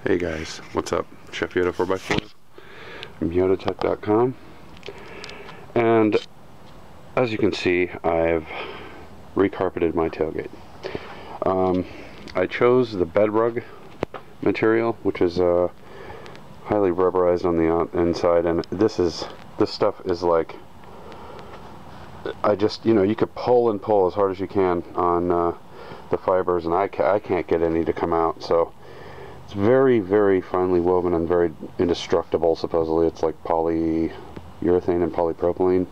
Hey guys, what's up? Chef Yoda 4x4 from YodaTech.com, and as you can see, I've recarpeted my tailgate. I chose the bed rug material, which is highly rubberized on the inside, and this stuff is like, you could pull and pull as hard as you can on the fibers, and I can't get any to come out. So it's very, very finely woven and very indestructible. Supposedly it's like polyurethane and polypropylene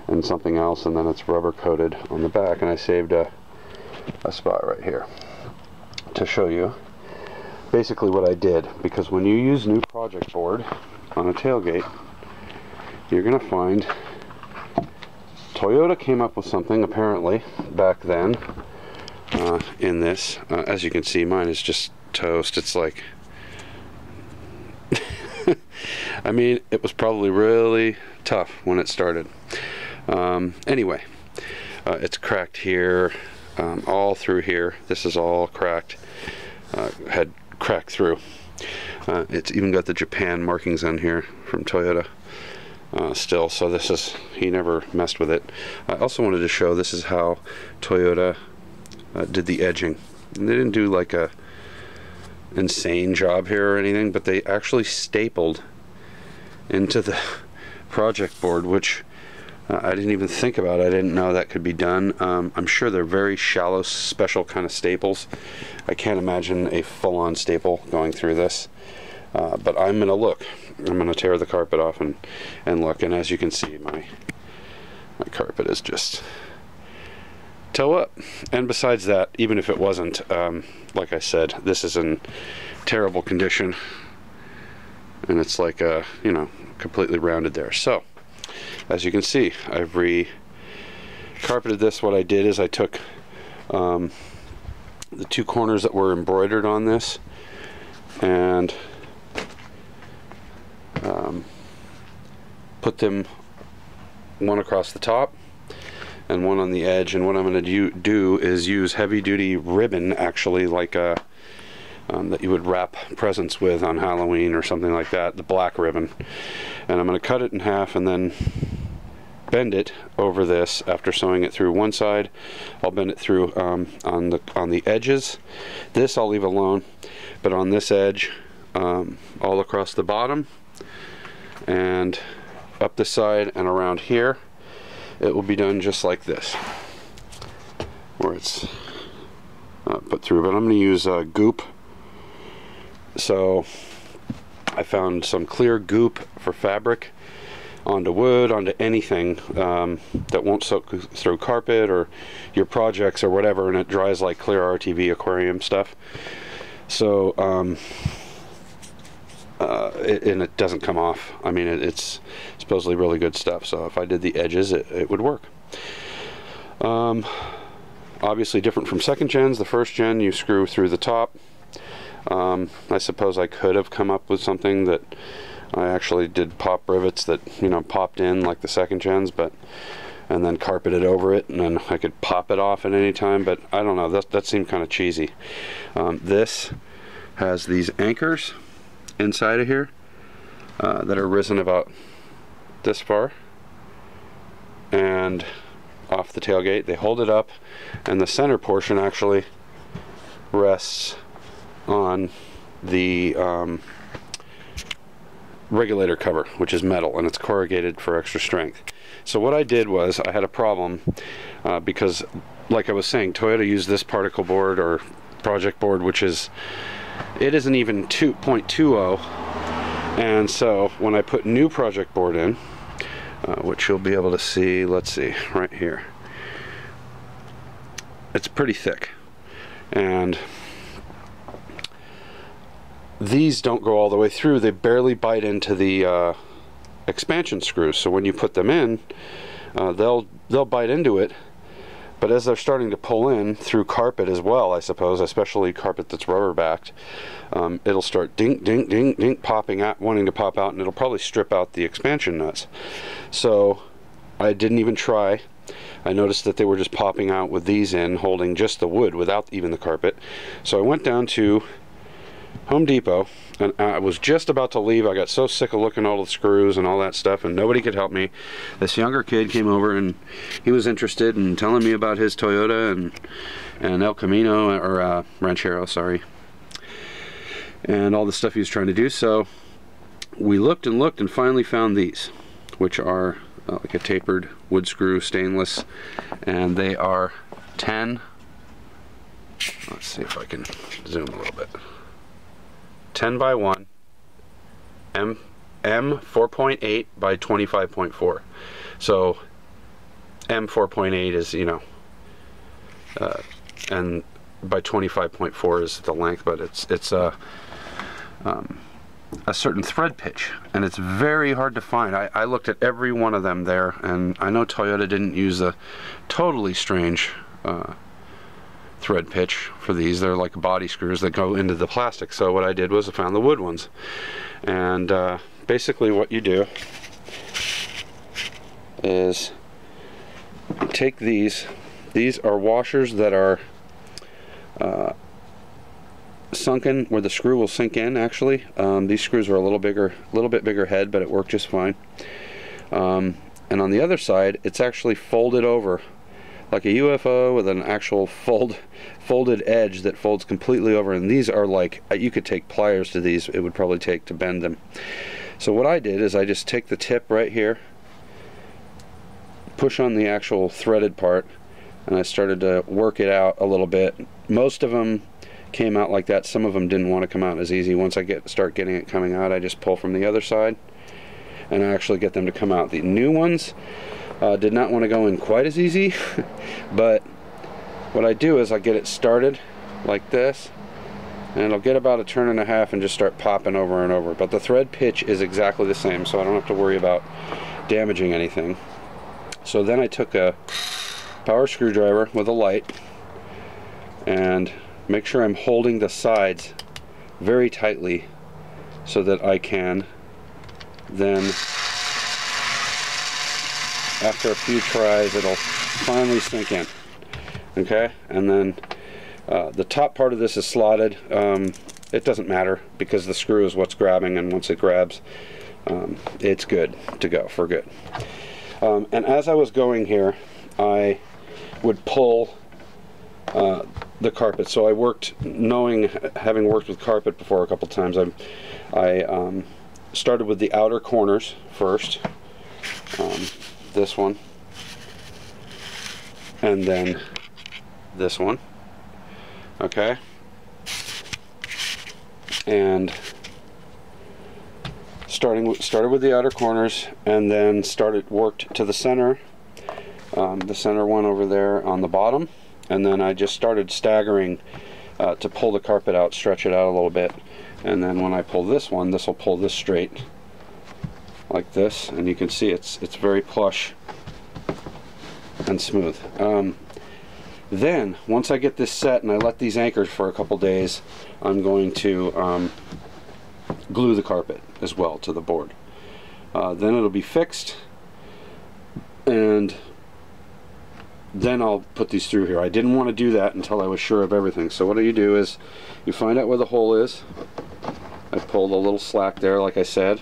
and something else, and then it's rubber coated on the back. And I saved a spot right here to show you basically what I did, because when you use new project board on a tailgate, you're gonna find Toyota came up with something apparently back then in this. As you can see, mine is just toast. It's like I mean, it was probably really tough when it started. Anyway, it's cracked here, all through here. This is all cracked, had cracked through. It's even got the Japan markings on here from Toyota still, so this is, he never messed with it. I also wanted to show, this is how Toyota did the edging. And they didn't do like a insane job here or anything, but they actually stapled into the project board, which I didn't even think about. I didn't know that could be done. I'm sure they're very shallow, special kind of staples. I can't imagine a full-on staple going through this, but I'm gonna look. I'm gonna tear the carpet off and look, and as you can see, my carpet is just toe up. And besides that, even if it wasn't, like I said, this is in terrible condition, and it's like completely rounded there. So as you can see, I've re-carpeted this. What I did is I took the two corners that were embroidered on this and put them one across the top and one on the edge. And what I'm going to do is use heavy-duty ribbon, actually, like that you would wrap presents with on Halloween or something like that, the black ribbon. And I'm going to cut it in half and then bend it over this. After sewing it through one side, I'll bend it through on the edges. This I'll leave alone, but on this edge, all across the bottom and up the side and around here, it will be done just like this, where it's put through. But I'm going to use goop. So I found some clear goop for fabric onto wood, onto anything that won't soak through carpet or your projects or whatever, and it dries like clear RTV aquarium stuff. So and it doesn't come off. I mean, it's supposedly really good stuff, so if I did the edges, it would work. Obviously different from second gens. The first gen, you screw through the top. I suppose I could have come up with something that I actually did pop rivets that, popped in like the second gens, and then carpeted over it, and then I could pop it off at any time, but I don't know, that seemed kind of cheesy. This has these anchors inside of here that are risen about this far and off the tailgate. They hold it up, and the center portion actually rests on the regulator cover, which is metal, and it's corrugated for extra strength. So what I did was, I had a problem because, like I was saying, Toyota used this particle board or project board, which is, it isn't even 2.20, and so when I put new project board in, which you'll be able to see, let's see, right here, it's pretty thick, and these don't go all the way through. They barely bite into the expansion screws, so when you put them in, they'll bite into it, but as they're starting to pull in through carpet as well, I suppose, especially carpet that's rubber backed, it'll start dink, dink, dink, dink, popping out, wanting to pop out, and it'll probably strip out the expansion nuts. So I didn't even try. I noticed that they were just popping out with these in, holding just the wood without even the carpet. So I went down to Home Depot, and I was just about to leave. I got so sick of looking at all the screws and all that stuff, and nobody could help me. This younger kid came over, and he was interested in telling me about his Toyota and El Camino, or Ranchero, sorry, and all the stuff he was trying to do. So we looked and looked and finally found these, which are like a tapered wood screw, stainless, and they are 10. Let's see if I can zoom a little bit. 10 by 1, M 4.8 by 25.4. So M 4.8 is, you know, and by 25.4 is the length, but it's a certain thread pitch, and it's very hard to find. I looked at every one of them there, and I know Toyota didn't use a totally strange thread pitch for these. They're like body screws that go into the plastic. So what I did was I found the wood ones, and basically what you do is take these are washers that are sunken where the screw will sink in. Actually, these screws are a little bit bigger head, but it worked just fine. And on the other side, it's actually folded over like a UFO with an actual folded edge that folds completely over. And these are like, you could take pliers to these, it would probably take to bend them. So what I did is I just take the tip right here, push on the actual threaded part, and I started to work it out a little bit. Most of them came out like that. Some of them didn't want to come out as easy. Once I start getting it coming out, I just pull from the other side and I actually get them to come out. The new ones did not want to go in quite as easy, but what I do is I get it started like this, and it'll get about a turn and a half and just start popping over and over. But the thread pitch is exactly the same, so I don't have to worry about damaging anything. So then I took a power screwdriver with a light and make sure I'm holding the sides very tightly so that I can then, after a few tries, it'll finally sink in. Okay, and then the top part of this is slotted. It doesn't matter because the screw is what's grabbing, and once it grabs, it's good to go for good. And as I was going here, I would pull the carpet. So I worked, having worked with carpet before a couple times, I started with the outer corners first, this one, and then this one, okay, and started with the outer corners, and then worked to the center one over there on the bottom, and then I just started staggering to pull the carpet out, stretch it out a little bit, and then when I pull this one, this will pull this straight like this, and you can see it's very plush and smooth. Then once I get this set and I let these anchor for a couple days, I'm going to glue the carpet as well to the board. Then it'll be fixed, and then I'll put these through here. I didn't want to do that until I was sure of everything. So what you do is you find out where the hole is. I pulled a little slack there, like I said,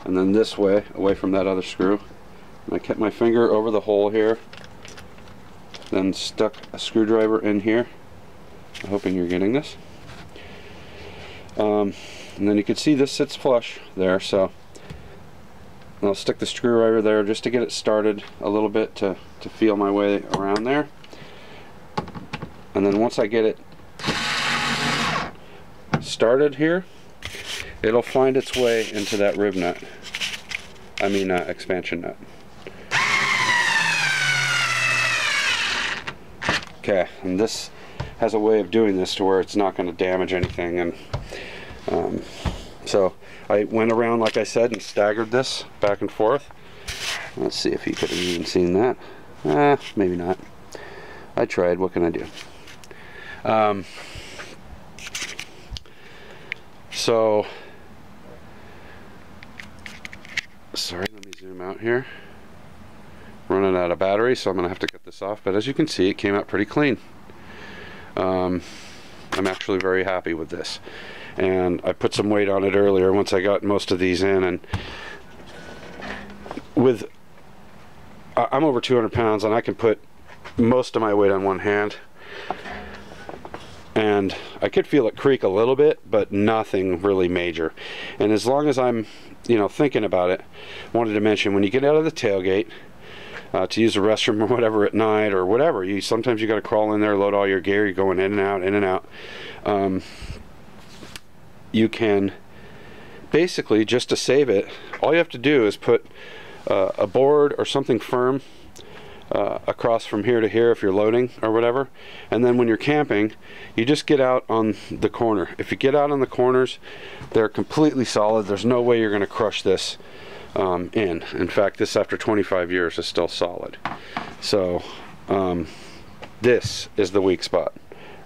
and then this way, away from that other screw. And I kept my finger over the hole here, then stuck a screwdriver in here. I'm hoping you're getting this. And then you can see this sits flush there, so I'll stick the screwdriver there just to get it started a little bit, to feel my way around there. And then once I get it started here, it'll find its way into that rib nut. I mean expansion nut. Okay, and this has a way of doing this to where it's not going to damage anything, and so I went around, like I said, and staggered this back and forth. Let's see if you could have even seen that. Maybe not. I tried. What can I do? So, sorry, let me zoom out here. Running out of battery, so I'm going to have to cut this off. But as you can see, it came out pretty clean. I'm actually very happy with this. And I put some weight on it earlier once I got most of these in, and with I'm over 200 pounds and I can put most of my weight on one hand, and I could feel it creak a little bit, but nothing really major. And as long as I'm, you know, thinking about it, I wanted to mention, when you get out of the tailgate to use the restroom or whatever at night or whatever, sometimes you got to crawl in there, load all your gear, you're going in and out, in and out. You can basically, just to save it, all you have to do is put a board or something firm across from here to here if you're loading or whatever, and then when you're camping, you just get out on the corner. If you get out on the corners, they're completely solid. There's no way you're going to crush this in fact, this, after 25 years, is still solid. So this is the weak spot,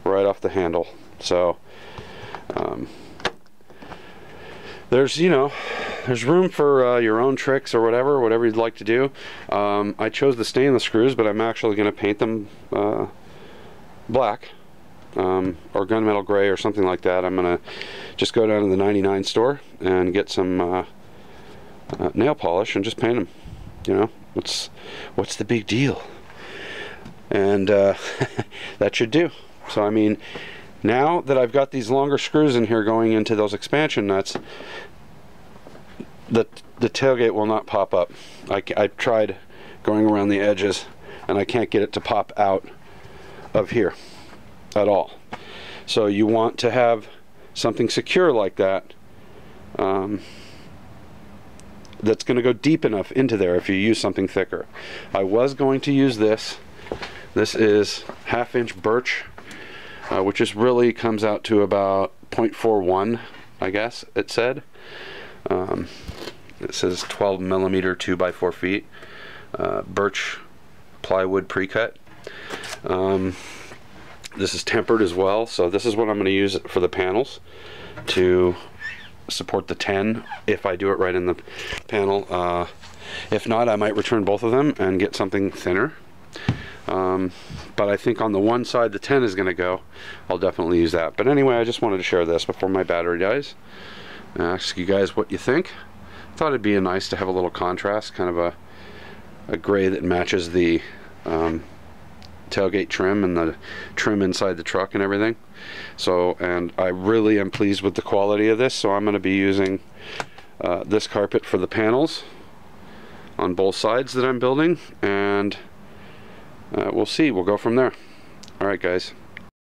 right off the handle. So there's, you know, there's room for your own tricks or whatever you'd like to do. I chose the stainless screws, but I'm actually going to paint them black or gunmetal gray or something like that. I'm going to just go down to the 99 store and get some nail polish and just paint them. You know, what's the big deal? And that should do. So I mean, now that I've got these longer screws in here going into those expansion nuts, the tailgate will not pop up. I've tried going around the edges and I can't get it to pop out of here at all. So you want to have something secure like that, that's going to go deep enough into there if you use something thicker. I was going to use this. This is 1/2 inch birch, which is really comes out to about 0.41, I guess it said. It says 12 millimeter 2x4 feet birch plywood pre-cut. This is tempered as well, so this is what I'm going to use for the panels to support the 10 if I do it right in the panel. If not, I might return both of them and get something thinner. But I think on the one side the 10 is going to go, I'll definitely use that. But anyway, I just wanted to share this before my battery dies. Ask you guys what you think. Thought it'd be nice to have a little contrast, kind of a gray that matches the tailgate trim and the trim inside the truck and everything. So, and I really am pleased with the quality of this, so I'm going to be using this carpet for the panels on both sides that I'm building, and we'll see, we'll go from there. Alright guys.